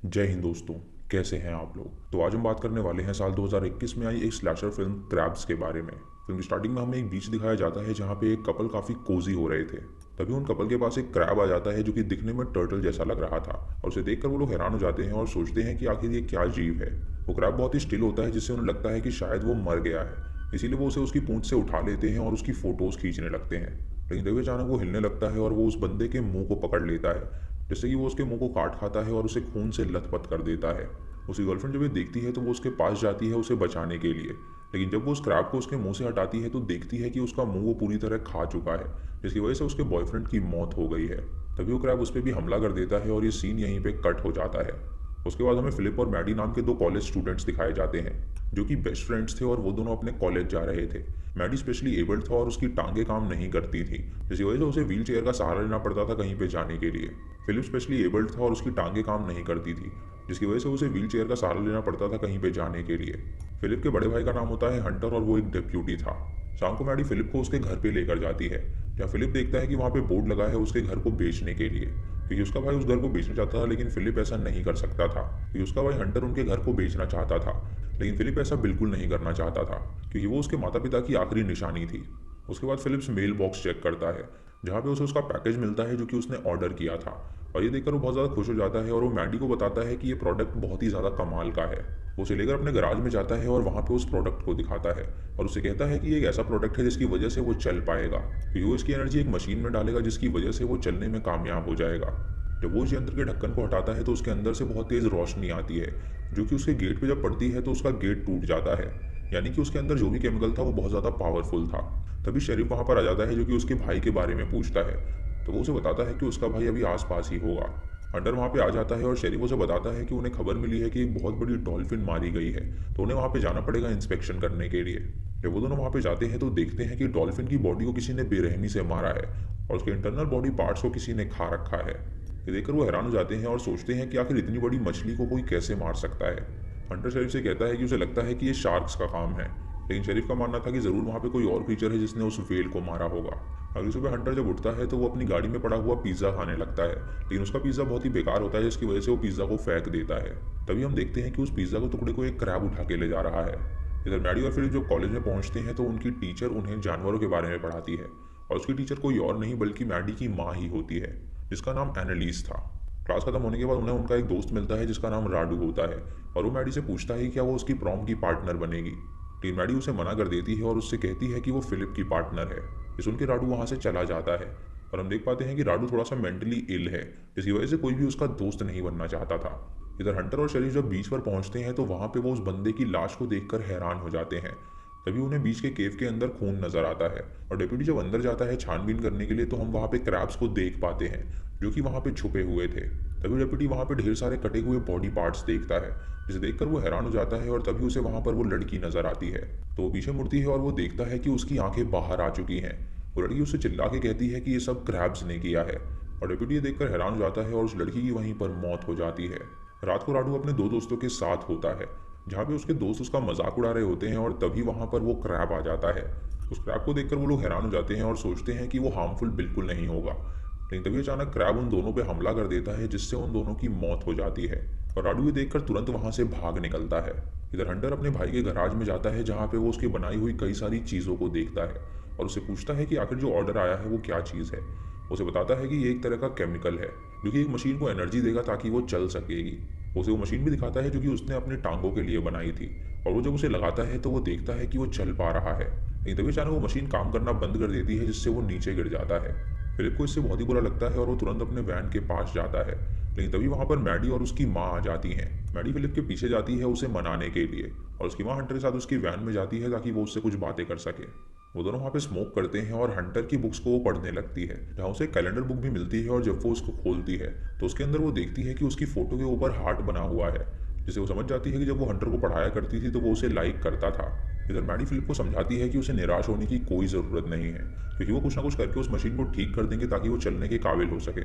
जय हिंद दोस्तों। कैसे हैं आप लोग। तो आज हम बात करने वाले हैं साल 2021 में आई एक स्लैशर फिल्म क्रैब्स के बारे में। फिल्म की स्टार्टिंग में हमें एक बीच दिखाया जाता है जहाँ पे एक कपल काफ़ी कोजी हो रहे थे। तभी उन कपल के पास एक क्रैब आ जाता है जो कि दिखने में टर्टल जैसा लग रहा था, और उसे देखकर वो लोग हैरान हो जाते हैं और सोचते हैं कि आखिर ये क्या जीव है। वो क्रैब बहुत ही स्टिल होता है जिससे उन्हें लगता है कि शायद वो मर गया है, इसीलिए वो उसे उसकी पूंछ से उठा लेते हैं और उसकी फ़ोटोज़ खींचने लगते हैं। लेकिन तभी अचानक वो हिलने लगता है और वो उस बंदे के मुंह को पकड़ लेता है, जिससे कि वो उसके मुंह को काट खाता है और उसे खून से लथपथ कर देता है। उसकी गर्लफ्रेंड जब ये देखती है तो वो उसके पास जाती है उसे बचाने के लिए, लेकिन जब वो उस क्रैब को उसके मुंह से हटाती है तो देखती है कि उसका मुंह वो पूरी तरह खा चुका है, जिसकी वजह से उसके बॉयफ्रेंड की मौत हो गई है। तभी वो क्रैब उस पर भी हमला कर देता है और ये सीन यहीं पे कट हो जाता है। उसके बाद हमें फिलिप और मैडी नाम के दो कॉलेज स्टूडेंट्स दिखाए जाते हैं जो कि बेस्ट फ्रेंड्स थे और वो दोनों अपने कॉलेज जा रहे थे। मैडी स्पेशली एबल्ड था और उसकी टांगे काम नहीं करती थी, जिसकी वजह से उसे व्हील चेयर का सहारा लेना पड़ता था कहीं पे जाने के लिए। फिलिप स्पेशली एबल्ड था और उसकी टांगे काम नहीं करती थी, जिसकी वजह से उसे व्हील चेयर का सहारा लेना पड़ता था कहीं पे जाने के लिए। फिलिप के बड़े भाई का नाम होता है हंटर और वो एक डिप्यूटी था। शाम को मैडी फिलिप को उसके घर पे लेकर जाती है, जहाँ फिलिप देखता है कि वहाँ पे बोर्ड लगा है उसके घर को बेचने के लिए, क्योंकि उसका भाई उस घर को बेचना चाहता था लेकिन फिलिप ऐसा नहीं कर सकता था, क्योंकि उसका भाई हंटर उनके घर को बेचना चाहता था। लेकिन फिलिप ऐसा बिल्कुल नहीं करना चाहता था, क्योंकि वो उसके माता पिता की आखिरी निशानी थी। उसके बाद फिलिप्स मेल बॉक्स चेक करता है, जहाँ पे उसे उसका पैकेज मिलता है जो कि उसने ऑर्डर किया था, और ये देखकर वो बहुत ज़्यादा खुश हो जाता है और वो मैडी को बताता है कि ये प्रोडक्ट बहुत ही ज़्यादा कमाल का है। वो उसे लेकर अपने गराज में जाता है और वहाँ पे उस प्रोडक्ट को दिखाता है और उसे कहता है कि ये एक ऐसा प्रोडक्ट है जिसकी वजह से वो चल पाएगा, क्योंकि वो इसकी एनर्जी एक मशीन में डालेगा जिसकी वजह से वो चलने में कामयाब हो जाएगा। जब वो उस यंत्र के ढक्कन को हटाता है तो उसके अंदर से बहुत तेज़ रोशनी आती है, जो कि उसके गेट पे जब पड़ती है तो उसका गेट टूट जाता है। यानी कि उसके अंदर जो भी केमिकल था वो बहुत ज़्यादा पावरफुल था। तभी शेरिफ वहाँ पर आ जाता है जो कि उसके भाई के बारे में पूछता है, तो वो उसे बताता है कि उसका भाई अभी आसपास ही होगा। हंटर वहाँ पे आ जाता है और शेरिफ उसे बताता है कि उन्हें खबर मिली है कि एक बहुत बड़ी डॉल्फिन मारी गई है, तो उन्हें वहाँ पे जाना पड़ेगा इंस्पेक्शन करने के लिए। जब वो दोनों वहाँ पे जाते हैं तो देखते हैं कि डॉल्फिन की बॉडी को किसी ने बेरहमी से मारा है और उसके इंटरनल बॉडी पार्ट्स को किसी ने खा रखा है। ये देखकर वो हैरान हो जाते हैं और सोचते हैं कि आखिर इतनी बड़ी मछली को कोई कैसे मार सकता है। हंटर शेरिफ से कहता है कि उसे लगता है कि ये शार्क्स का काम है, लेकिन शेरिफ का मानना था कि ज़रूर वहाँ पे कोई और क्रीचर है जिसने उस व्हेल को मारा होगा। अगली सुबह हंटर जब उठता है तो वो अपनी गाड़ी में पड़ा हुआ पिज़्ज़ा खाने लगता है, लेकिन उसका पिज़्ज़ा बहुत ही बेकार होता है जिसकी वजह से वो पिज़्ज़ा को फेंक देता है। तभी हम देखते हैं कि उस पिज़्ज़ा के टुकड़े को एक क्रैब उठा के ले जा रहा है। इधर मैडी और फिलिप जब कॉलेज में पहुंचते हैं तो उनकी टीचर उन्हें जानवरों के बारे में पढ़ाती है, और उसकी टीचर कोई और नहीं बल्कि मैडी की माँ ही होती है, जिसका नाम एनालिस था। क्लास खत्म होने के बाद उन्हें उनका एक दोस्त मिलता है जिसका नाम राडू होता है, और वो मैडी से पूछता है कि क्या वो उसकी प्रॉम की पार्टनर बनेगी, लेकिन मैडी उसे मना कर देती है और उससे कहती है कि वो फिलिप की पार्टनर है। ये सुन के राडू वहाँ से चला जाता है, और हम देख पाते हैं कि राडू थोड़ा सा मेंटली इल है, जिसकी वजह से कोई भी उसका दोस्त नहीं बनना चाहता था। इधर हंटर और शरीफ जब बीच पर पहुंचते हैं तो वहाँ पे वो उस बंदे की लाश को देखकर हैरान हो जाते हैं। तभी उन्हें बीच के केव के अंदर खून नजर आता है, और डेप्यूटी जब अंदर जाता है छानबीन करने के लिए तो हम वहाँ पे क्रैब्स को देख पाते हैं जो कि वहाँ पे छुपे हुए थे। तभी डेप्यूटी वहाँ पे ढेर सारे कटे हुए बॉडी पार्ट्स देखता है, जिसे देखकर वो हैरान हो जाता है, और तभी उसे वहाँ पर वो लड़की नजर आती है। तो वो पीछे मुड़ती है और वो देखता है कि उसकी आंखें बाहर आ चुकी हैं। वो लड़की उससे चिल्ला के कहती है कि ये सब क्रैब्स ने किया है, और डेप्यूटी ये देखकर हैरान हो जाता है और उस लड़की की वहीं पर मौत हो जाती है। रात को राडू अपने दो दोस्तों के साथ होता है, जहाँ पे उसके दोस्त उसका मजाक उड़ा रहे होते हैं, और तभी वहाँ पर वो क्रैब आ जाता है। उस क्रैब को देखकर वो लोग हैरान हो जाते हैं और सोचते हैं कि वो हार्मफुल बिल्कुल नहीं होगा, लेकिन तभी अचानक क्रैब उन दोनों पे हमला कर देता है जिससे उन दोनों की मौत हो जाती है, और राडू ये देखकर तुरंत वहाँ से भाग निकलता है। इधर हंटर अपने भाई के गराज में जाता है जहाँ पे वो उसकी बनाई हुई कई सारी चीज़ों को देखता है, और उसे पूछता है कि आखिर जो ऑर्डर आया है वो क्या चीज़ है। उसे बताता है कि ये एक तरह का केमिकल है जो कि एक मशीन को एनर्जी देगा ताकि वो चल सकेगी। उसे वो मशीन भी दिखाता है जो कि उसने अपने टांगों के लिए बनाई थी, और वो जब उसे लगाता है तो वो देखता है कि वो चल पा रहा है, लेकिन तभी अचानक वो मशीन काम करना बंद कर देती है जिससे वो नीचे गिर जाता है। फिलिप को इससे बहुत ही बुरा लगता है और वो तुरंत अपने वैन के पास जाता है, लेकिन तभी वहाँ पर मैडी और उसकी माँ आ जाती हैं। मैडी फिलिप के पीछे जाती है उसे मनाने के लिए, और उसकी माँ हंटर के साथ उसकी वैन में जाती है ताकि वो उससे कुछ बातें कर सके। वो दोनों वहाँ पे स्मोक करते हैं और हंटर की बुक्स को वो पढ़ने लगती है, जहाँ उसे कैलेंडर बुक भी मिलती है, और जब वो उसको खोलती है तो उसके अंदर वो देखती है कि उसकी फोटो के ऊपर हार्ट बना हुआ है, जिसे वो समझ जाती है कि जब वो हंटर को पढ़ाया करती थी तो वो उसे लाइक करता था। इधर मैडी फिलिप को समझाती है कि उसे निराश होने की कोई ज़रूरत नहीं है, क्योंकि वो कुछ ना कुछ करके उस मशीन को ठीक कर देंगे ताकि वो चलने के काबिल हो सके।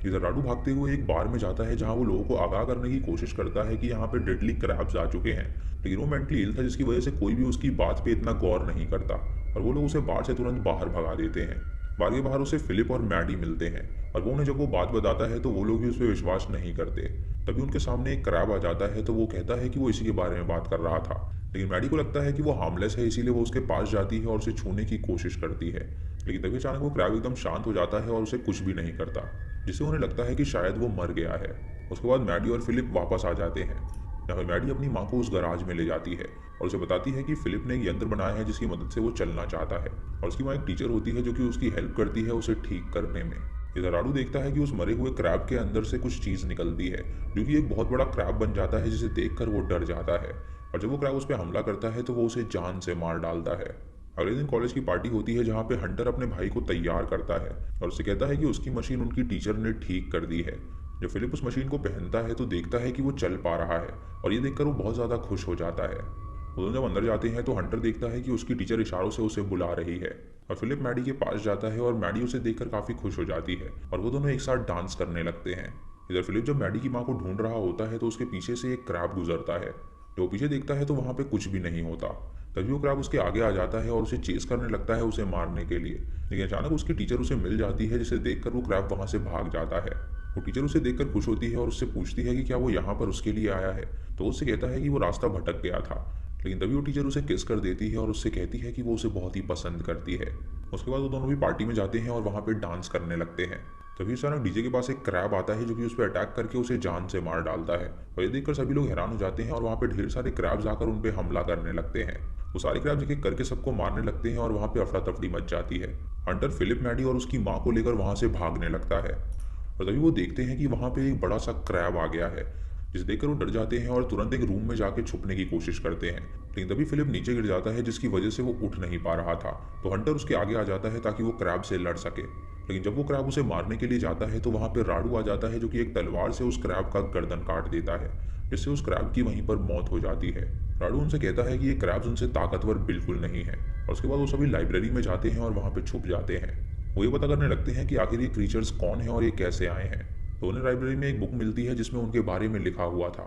इधर राडू भागते हुए एक बार में जाता है जहाँ वो लोगों को आगाह करने की कोशिश करता है कि यहाँ पे डेडली क्रैब्स आ चुके हैं, लेकिन वो मेंटली इल था जिसकी वजह से कोई भी उसकी बात पे इतना गौर नहीं करता, और वो लोग उसे बार से तुरंत बाहर भगा देते हैं। बार के बाहर उसे फिलिप और मैडी मिलते हैं और वो उन्हें जब वो बात बताता है तो वो लोग भी उस पर विश्वास नहीं करते। तभी उनके सामने एक क्रैब आ जाता है तो वो कहता है कि वो इसी के बारे में बात कर रहा था। लेकिन मैडी को लगता है कि वो हार्मलेस है, इसीलिए वो उसके पास जाती है और उसे छूने की कोशिश करती है। लेकिन तभी अचानक वो क्रैब एकदम शांत हो जाता है और उसे कुछ भी नहीं करता, जिससे उन्हें लगता है कि शायद वो मर गया है। उसके बाद मैडी और फिलिप वापस आ जाते हैं। यहाँ पे मैडी अपनी माँ को उस गराज में ले जाती है और उसे बताती है कि फिलिप ने एक यंत्र बनाया है जिसकी मदद से वो चलना चाहता है, और उसकी माँ एक टीचर होती है जो कि उसकी हेल्प करती है उसे ठीक करने में। इधर राडू देखता है कि उस मरे हुए क्रैब के अंदर से कुछ चीज़ निकलती है जो कि एक बहुत बड़ा क्रैब बन जाता है, जिसे देखकर वो डर जाता है। और जब वो क्रैब उस पर हमला करता है तो वो उसे जान से मार डालता है। अगले दिन कॉलेज की पार्टी होती है जहाँ पे हंटर अपने भाई को तैयार करता है और उसे कहता है कि उसकी मशीन उनकी टीचर ने ठीक कर दी है। जब फिलिप उस मशीन को पहनता है तो देखता है कि वो चल पा रहा है और ये देखकर वो बहुत ज़्यादा खुश हो जाता है। वो दोनों जब अंदर जाते हैं तो हंटर देखता है कि उसकी टीचर इशारों से उसे बुला रही है और फिलिप मैडी के पास जाता है और मैडी उसे देखकर काफ़ी खुश हो जाती है और वो दोनों एक साथ डांस करने लगते हैं। इधर फिलिप जब मैडी की माँ को ढूंढ रहा होता है तो उसके पीछे से एक क्रैब गुजरता है। जब वो पीछे देखता है तो वहाँ पे कुछ भी नहीं होता। तभी वो क्रैब उसके आगे आ जाता है और उसे चेस करने लगता है उसे मारने के लिए। लेकिन अचानक उसकी टीचर उसे मिल जाती है, जिसे देखकर वो क्रैब वहाँ से भाग जाता है। वो टीचर उसे देखकर खुश होती है और उससे पूछती है कि क्या वो यहाँ पर उसके लिए आया है। तो उससे कहता है कि वो रास्ता भटक गया था। लेकिन तभी वो टीचर उसे किस कर देती है और उससे कहती है कि वो उसे बहुत ही पसंद करती है। उसके बाद वो दोनों भी पार्टी में जाते हैं और वहाँ पे डांस करने लगते हैं। तभी अचानक डीजे के पास एक क्रैब आता है जो कि उस पर अटैक करके उसे जान से मार डालता है। और ये देखकर सभी लोग हैरान हो जाते हैं और वहाँ पे ढेर सारे क्रैब्स आकर उन पर हमला करने लगते हैं। वो सारे क्रैब्स एक एक करके सबको मारने लगते हैं और वहाँ पे अफरा तफरी मच जाती है। हंटर फिलिप मैडी और उसकी माँ को लेकर वहाँ से भागने लगता है और तभी वो देखते हैं कि वहाँ पे एक बड़ा सा क्रैब आ गया है, जिसे देखकर वो डर जाते हैं और तुरंत एक रूम में जाके छुपने की कोशिश करते हैं। लेकिन तभी फिलिप नीचे गिर जाता है, जिसकी वजह से वो उठ नहीं पा रहा था। तो हंटर उसके आगे आ जाता है ताकि वो क्रैब से लड़ सके। लेकिन जब वो क्रैब उसे मारने के लिए जाता है तो वहाँ पे राडू आ जाता है जो कि एक तलवार से उस क्रैब का गर्दन काट देता है, जिससे उस क्रैब की वहीं पर मौत हो जाती है। राडू उनसे कहता है कि ये क्रैब्स उनसे ताकतवर बिल्कुल नहीं है, और उसके बाद वो सभी लाइब्रेरी में जाते हैं और वहाँ पे छुप जाते हैं। वो ये पता करने लगते हैं कि आखिर ये क्रीचर्स कौन है और ये कैसे आए हैं। तो उन्हें लाइब्रेरी में एक बुक मिलती है जिसमें उनके बारे में लिखा हुआ था।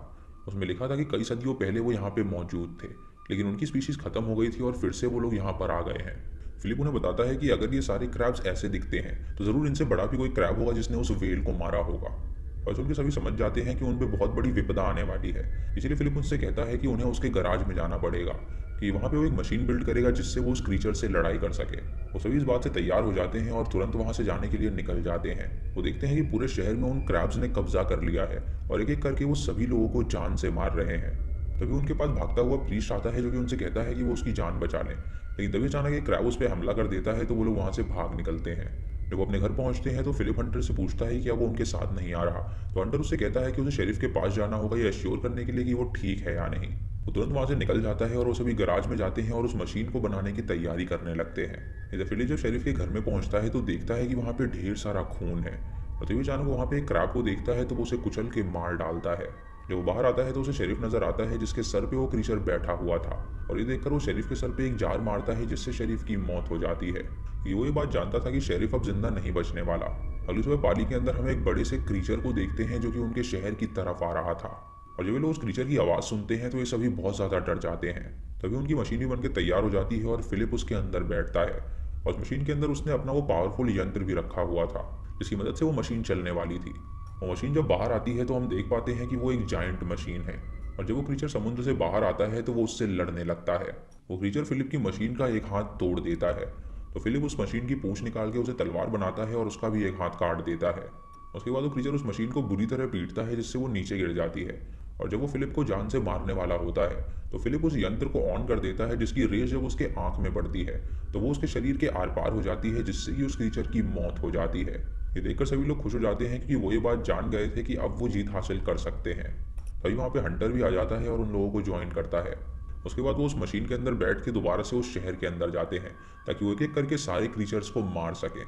उसमें लिखा था कि कई सदियों पहले वो यहाँ पे मौजूद थे, लेकिन उनकी स्पीशीज खत्म हो गई थी और फिर से वो लोग यहाँ पर आ गए हैं। फिलिप उन्हें बताता है कि अगर ये सारे क्रैब्स ऐसे दिखते हैं तो ज़रूर इनसे बड़ा भी कोई क्रैब होगा जिसने उस व्हेल को मारा होगा। और सुन के सभी समझ जाते हैं कि उन पर बहुत बड़ी विपदा आने वाली है। इसलिए फिलिप उनसे कहता है कि उन्हें उसके गराज में जाना पड़ेगा, कि वहाँ पे वो एक मशीन बिल्ड करेगा जिससे वो उस क्रीचर से लड़ाई कर सके। वो सभी इस बात से तैयार हो जाते हैं और तुरंत वहाँ से जाने के लिए निकल जाते हैं। वो देखते हैं कि पूरे शहर में उन क्रैब्स ने कब्जा कर लिया है और एक एक करके वो सभी लोगों को जान से मार रहे हैं। तभी उनके पास भागता हुआ प्रीस्ट आता है जो कि उनसे कहता है कि वो उसकी जान बचा लें। लेकिन तभी अचानक एक क्रैब उस पर हमला कर देता है तो वो लोग वहाँ से भाग निकलते हैं। जब वो अपने घर पहुंचते हैं तो फिलिप हंटर से पूछता है कि क्या वो उनके साथ नहीं आ रहा। तो हंटर उससे कहता है कि उसे शेरिफ के पास जाना होगा ये एश्योर करने के लिए कि वो ठीक है या नहीं। वो तुरंत वहाँ से निकल जाता है और वो सभी गराज में जाते हैं और उस मशीन को बनाने की तैयारी करने लगते हैं। इधर फिलिप जब शेरिफ के घर में पहुंचता है तो देखता है कि वहाँ पे ढेर सारा खून है। और तभी अचानक वहाँ पे एक क्रैब को देखता है तो वो उसे कुचल के मार डालता है। जब वो बाहर आता है तो उसे शेरिफ नजर आता है जिसके सर पे वो क्रीचर बैठा हुआ था, और ये देखकर वो शेरिफ के सर पे एक जार मारता है जिससे शेरिफ की मौत हो जाती है। वो ये बात जानता था कि शेरिफ अब जिंदा नहीं बचने वाला। अगली सुबह पाली के अंदर हम एक बड़े से क्रीचर को देखते हैं जो कि उनके शहर की तरफ आ रहा था, और जब वे लोग उस क्रीचर की आवाज़ सुनते हैं तो ये सभी बहुत ज़्यादा डर जाते हैं। तभी उनकी मशीन भी बनकर तैयार हो जाती है और फिलिप उसके अंदर बैठता है, और उस मशीन के अंदर उसने अपना वो पावरफुल यंत्र भी रखा हुआ था जिसकी मदद से वो मशीन चलने वाली थी। वो मशीन जब बाहर आती है तो हम देख पाते हैं कि वो एक जायंट मशीन है, और जब वो क्रीचर समुद्र से बाहर आता है तो वो उससे लड़ने लगता है। वो क्रीचर फिलिप की मशीन का एक हाथ तोड़ देता है, तो फिलिप उस मशीन की पूंछ निकाल के उसे तलवार बनाता है और उसका भी एक हाथ काट देता है। उसके बाद वो क्रीचर उस मशीन को बुरी तरह पीटता है जिससे वो नीचे गिर जाती है, और जब वो फिलिप को जान से मारने वाला होता है तो फिलिप उस यंत्र को ऑन कर देता है जिसकी रेस जब उसके आंख में पड़ती है तो वो उसके शरीर के आर पार हो जाती है, जिससे कि उस क्रीचर की मौत हो जाती है। ये देखकर सभी लोग खुश हो जाते हैं क्योंकि वो ये बात जान गए थे कि अब वो जीत हासिल कर सकते हैं। तभी वहाँ पे हंटर भी आ जाता है और उन लोगों को ज्वाइन करता है। उसके बाद वो उस मशीन के अंदर बैठ के दोबारा से उस शहर के अंदर जाते हैं ताकि वो एक एक करके सारे क्रीचर्स को मार सकें।